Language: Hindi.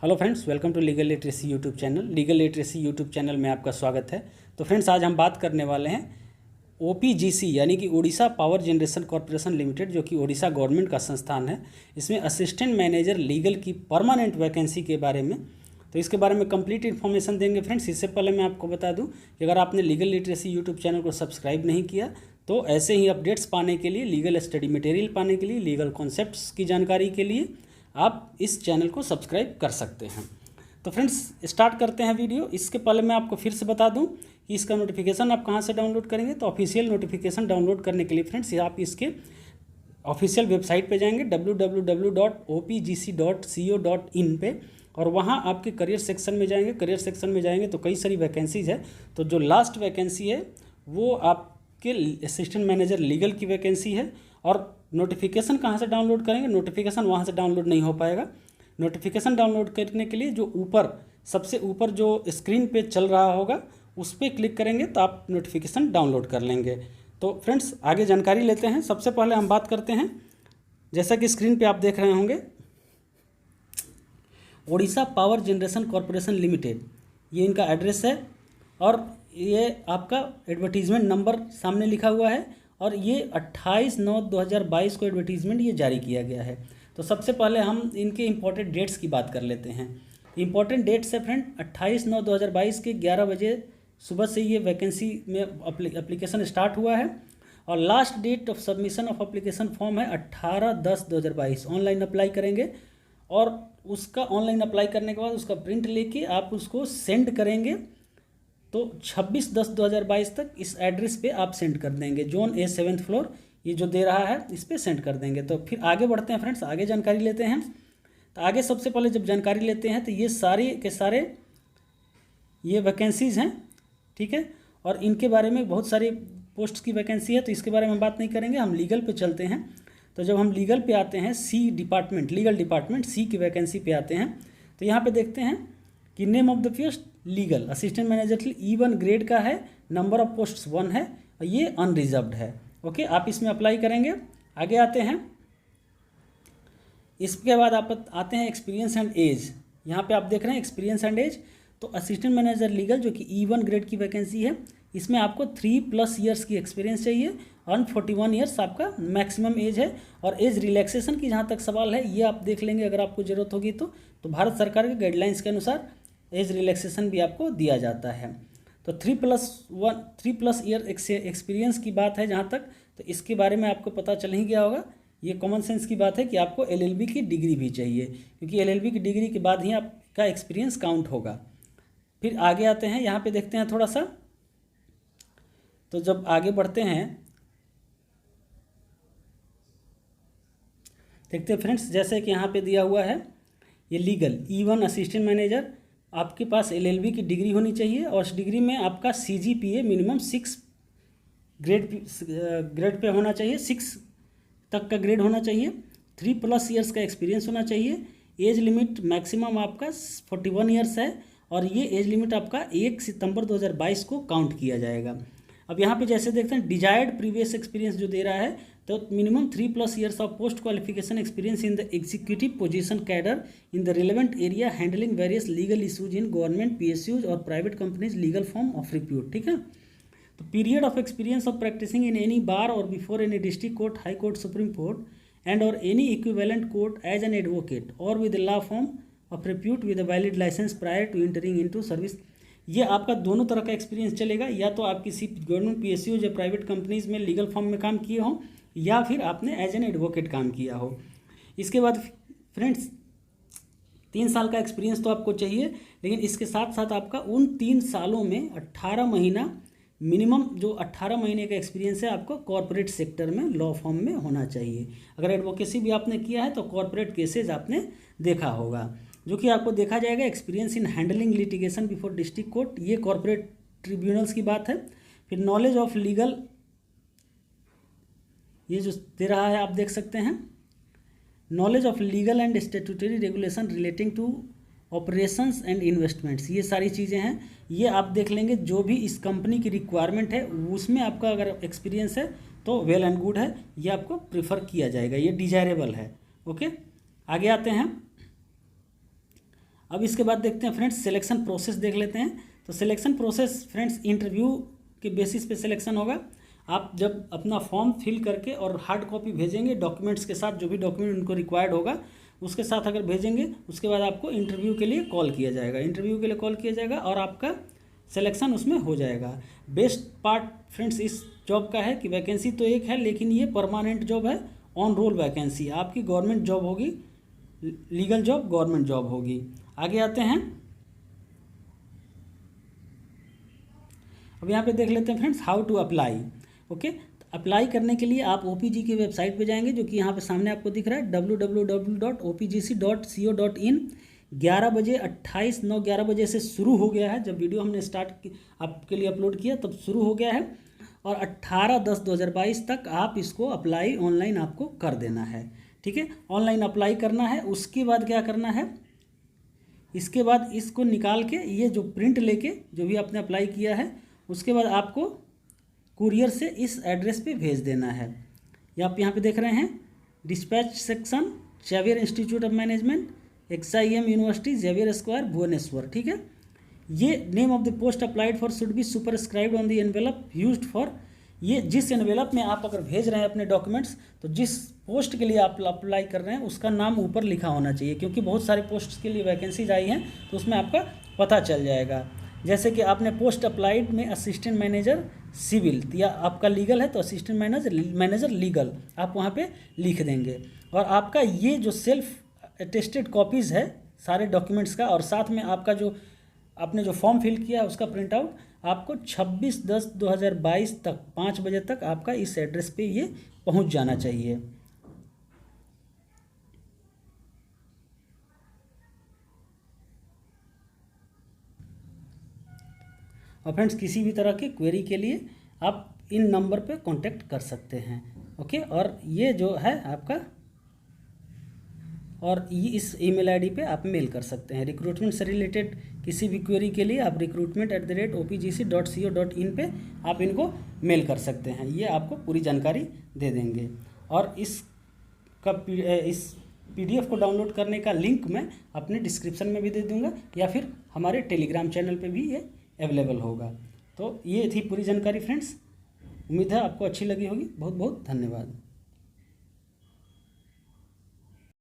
Hello friends, welcome to legal literacy YouTube channel. Legal literacy YouTube channel में आपका स्वागत है। तो फ्रेंड्स, आज हम बात करने वाले हैं ओपीजीसी यानी कि Odisha power generation corporation limited, जो कि ओडिशा गवर्नमेंट का संस्थान है। इसमें असिस्टेंट मैनेजर लीगल की परमानेंट वैकेंसी के बारे में, तो इसके बारे में कंप्लीट इन्फॉर्मेशन देंगे। फ्रेंड्स, इससे पहले मैं आपको बता दूं कि अगर आपने लीगल लिटरेसी यूट्यूब चैनल को सब्सक्राइब नहीं किया तो ऐसे ही अपडेट्स पाने के लिए, लीगल स्टडी मटेरियल पाने के लिए, लीगल कॉन्सेप्ट्स की जानकारी के लिए आप इस चैनल को सब्सक्राइब कर सकते हैं। तो फ्रेंड्स, स्टार्ट करते हैं वीडियो। इसके पहले मैं आपको फिर से बता दूं कि इसका नोटिफिकेशन आप कहां से डाउनलोड करेंगे। तो ऑफिशियल नोटिफिकेशन डाउनलोड करने के लिए फ्रेंड्स, आप इसके ऑफिशियल वेबसाइट पे जाएंगे www.opgc.co.in पे, और वहाँ आपके करियर सेक्शन में जाएंगे। करियर सेक्शन में जाएंगे तो कई सारी वैकेंसीज है। तो जो लास्ट वैकेंसी है वो आपके असिस्टेंट मैनेजर लीगल की वैकेंसी है। और नोटिफिकेशन कहाँ से डाउनलोड करेंगे? नोटिफिकेशन वहाँ से डाउनलोड नहीं हो पाएगा। नोटिफिकेशन डाउनलोड करने के लिए जो ऊपर, सबसे ऊपर जो स्क्रीन पे चल रहा होगा उस पर क्लिक करेंगे तो आप नोटिफिकेशन डाउनलोड कर लेंगे। तो फ्रेंड्स, आगे जानकारी लेते हैं। सबसे पहले हम बात करते हैं, जैसा कि स्क्रीन पे आप देख रहे होंगे, Odisha power generation corporation limited, ये इनका एड्रेस है। और ये आपका एडवर्टीज़मेंट नंबर सामने लिखा हुआ है। और ये 28/9/2022 को एडवर्टीज़मेंट ये जारी किया गया है। तो सबसे पहले हम इनके इम्पोर्टेंट डेट्स की बात कर लेते हैं। इम्पोर्टेंट डेट्स है फ्रेंड, 28/9/2022 के 11 बजे सुबह से ये वैकेंसी में एप्लीकेशन स्टार्ट हुआ है। और last date of submission of application form है 18/10/2022। ऑनलाइन अप्लाई करेंगे और उसका ऑनलाइन अप्लाई करने के बाद उसका प्रिंट लेके आप उसको सेंड करेंगे। तो 26/10/2022 तक इस एड्रेस पे आप सेंड कर देंगे। जोन ए 7th फ्लोर ये जो दे रहा है, इस पे सेंड कर देंगे। तो फिर आगे बढ़ते हैं फ्रेंड्स, आगे जानकारी लेते हैं। तो आगे सबसे पहले जब जानकारी लेते हैं तो ये सारे के सारे ये वैकेंसीज़ हैं, ठीक है। और इनके बारे में बहुत सारी पोस्ट की वैकेंसी है, तो इसके बारे में हम बात नहीं करेंगे। हम लीगल पे चलते हैं। तो जब हम लीगल पे आते हैं, सी डिपार्टमेंट, लीगल डिपार्टमेंट सी की वैकेंसी पे आते हैं, तो यहाँ पे देखते हैं कि name of the post legal assistant manager E1 grade का है। नंबर ऑफ पोस्ट्स 1 है और ये अनरिजर्व्ड है। ओके, आप इसमें अप्लाई करेंगे। आगे आते हैं, इसके बाद आप आते हैं एक्सपीरियंस एंड एज। यहाँ पे आप देख रहे हैं एक्सपीरियंस एंड एज। तो असिस्टेंट मैनेजर लीगल जो कि E1 ग्रेड की वैकेंसी है, इसमें आपको 3+ ईयर्स की एक्सपीरियंस चाहिए और 41 ईयर्स आपका मैक्सिमम एज है। और एज रिलैक्सेशन की जहाँ तक सवाल है, ये आप देख लेंगे अगर आपको ज़रूरत होगी तो भारत सरकार के गाइडलाइंस के अनुसार एज रिलैक्सेशन भी आपको दिया जाता है। तो 3+ ईयर एक्सपीरियंस की बात है जहाँ तक, तो इसके बारे में आपको पता चल ही गया होगा। ये कॉमन सेंस की बात है कि आपको LLB की डिग्री भी चाहिए, क्योंकि LLB की डिग्री के बाद ही आपका एक्सपीरियंस काउंट होगा। फिर आगे आते हैं, यहाँ पे देखते हैं थोड़ा सा। तो जब आगे बढ़ते हैं, देखते हैं फ्रेंड्स, जैसे कि यहाँ पे दिया हुआ है ये लीगल E1 असिस्टेंट मैनेजर, आपके पास LLB की डिग्री होनी चाहिए और उस डिग्री में आपका CGPA मिनिमम 6 ग्रेड पे होना चाहिए, 6 तक का ग्रेड होना चाहिए। 3+ ईयर्स का एक्सपीरियंस होना चाहिए। एज लिमिट मैक्सिमम आपका 41 ईयर्स है और ये एज लिमिट आपका 1 सितंबर 2022 को काउंट किया जाएगा। अब यहाँ पे जैसे देखते हैं डिजायर्ड प्रीवियस एक्सपीरियंस जो दे रहा है, तो minimum 3+ years of post qualification experience in the executive position cadre in the relevant area handling various legal issues in government PSUs और private companies legal firm of repute, ठीक है। तो period of experience of practicing in any bar और before any district court, high court, supreme court and और any equivalent court as an advocate और with law firm of repute with a valid licence prior to entering into service. ये आपका दोनों तरह का एक्सपीरियंस चलेगा, या तो आप किसी गवर्नमेंट PSU या प्राइवेट कंपनीज में लीगल फॉर्म में काम किए हों, या फिर आपने एज एन एडवोकेट काम किया हो। इसके बाद फ्रेंड्स 3 साल का एक्सपीरियंस तो आपको चाहिए, लेकिन इसके साथ साथ आपका उन 3 सालों में 18 महीना मिनिमम, जो 18 महीने का एक्सपीरियंस है आपको कॉर्पोरेट सेक्टर में लॉ फॉर्म में होना चाहिए। अगर एडवोकेसी भी आपने किया है तो कॉर्पोरेट केसेज आपने देखा होगा, जो कि आपको देखा जाएगा। Experience in handling litigation before district court, ये कॉर्पोरेट ट्रिब्यूनल्स की बात है। फिर नॉलेज ऑफ लीगल, ये जो दे रहा है आप देख सकते हैं, knowledge of legal and statutory regulation relating to operations and investments, ये सारी चीज़ें हैं। ये आप देख लेंगे, जो भी इस कंपनी की रिक्वायरमेंट है उसमें आपका अगर एक्सपीरियंस है तो वेल एंड गुड है, ये आपको प्रेफर किया जाएगा, ये डिजायरेबल है। ओके, आगे आते हैं। अब इसके बाद देखते हैं फ्रेंड्स सिलेक्शन प्रोसेस देख लेते हैं। तो सिलेक्शन प्रोसेस फ्रेंड्स इंटरव्यू के बेसिस पे सिलेक्शन होगा। आप जब अपना फॉर्म फिल करके और हार्ड कॉपी भेजेंगे डॉक्यूमेंट्स के साथ, जो भी डॉक्यूमेंट उनको रिक्वायर्ड होगा उसके साथ अगर भेजेंगे, उसके बाद आपको इंटरव्यू के लिए कॉल किया जाएगा। इंटरव्यू के लिए कॉल किया जाएगा और आपका सिलेक्शन उसमें हो जाएगा। बेस्ट पार्ट फ्रेंड्स इस जॉब का है कि वैकेंसी तो एक है, लेकिन ये परमानेंट जॉब है, ऑन रोल वैकेंसी, आपकी गवर्नमेंट जॉब होगी, लीगल जॉब गवर्नमेंट जॉब होगी। आगे आते हैं, अब यहाँ पे देख लेते हैं friends how to apply. Okay, apply करने के लिए आप OPG की वेबसाइट पे जाएंगे, जो कि यहाँ पे सामने आपको दिख रहा है www.opgc.co.in। 11 बजे 28/9 बजे से शुरू हो गया है। जब वीडियो हमने स्टार्ट आपके लिए अपलोड किया तब शुरू हो गया है, और 18/10/2022 तक आप इसको अप्लाई ऑनलाइन आपको कर देना है। ठीक है, ऑनलाइन अप्लाई करना है। उसके बाद क्या करना है, इसके बाद इसको निकाल के ये जो प्रिंट लेके जो भी आपने अप्लाई किया है, उसके बाद आपको कुरियर से इस एड्रेस पे भेज देना है। ये आप यहाँ पे देख रहे हैं, dispatch section, Xavier Institute of Management, XIM university, Xavier square, Bhubaneswar. ठीक है, ये name of the post applied for should be superscribed on the envelope used for. ये जिस एनवेलप में आप अगर भेज रहे हैं अपने डॉक्यूमेंट्स, तो जिस पोस्ट के लिए आप अप्लाई कर रहे हैं उसका नाम ऊपर लिखा होना चाहिए, क्योंकि बहुत सारे पोस्ट के लिए वैकेंसीज आई हैं, तो उसमें आपका पता चल जाएगा। जैसे कि आपने पोस्ट अप्लाइड में असिस्टेंट मैनेजर सिविल, या आपका लीगल है तो असिस्टेंट मैनेजर लीगल आप वहाँ पे लिख देंगे। और आपका ये जो सेल्फ अटेस्टेड कॉपीज़ है सारे डॉक्यूमेंट्स का, और साथ में आपका जो आपने जो फॉर्म फिल किया है उसका प्रिंट आउट, आपको 26/10/2022 तक 5 बजे तक आपका इस एड्रेस पे ये पहुंच जाना चाहिए। और फ्रेंड्स किसी भी तरह की क्वेरी के लिए आप इन नंबर पे कांटेक्ट कर सकते हैं। ओके, और ये जो है आपका, और ये इस ईमेल आईडी पे आप मेल कर सकते हैं। रिक्रूटमेंट से रिलेटेड किसी भी क्वेरी के लिए आप recruitment@opgc.co.in पे आप इनको मेल कर सकते हैं, ये आपको पूरी जानकारी दे देंगे। और इस PDF को डाउनलोड करने का लिंक मैं अपने डिस्क्रिप्शन में भी दे दूंगा, या फिर हमारे टेलीग्राम चैनल पे भी ये अवेलेबल होगा। तो ये थी पूरी जानकारी फ्रेंड्स, उम्मीद है आपको अच्छी लगी होगी। बहुत बहुत धन्यवाद।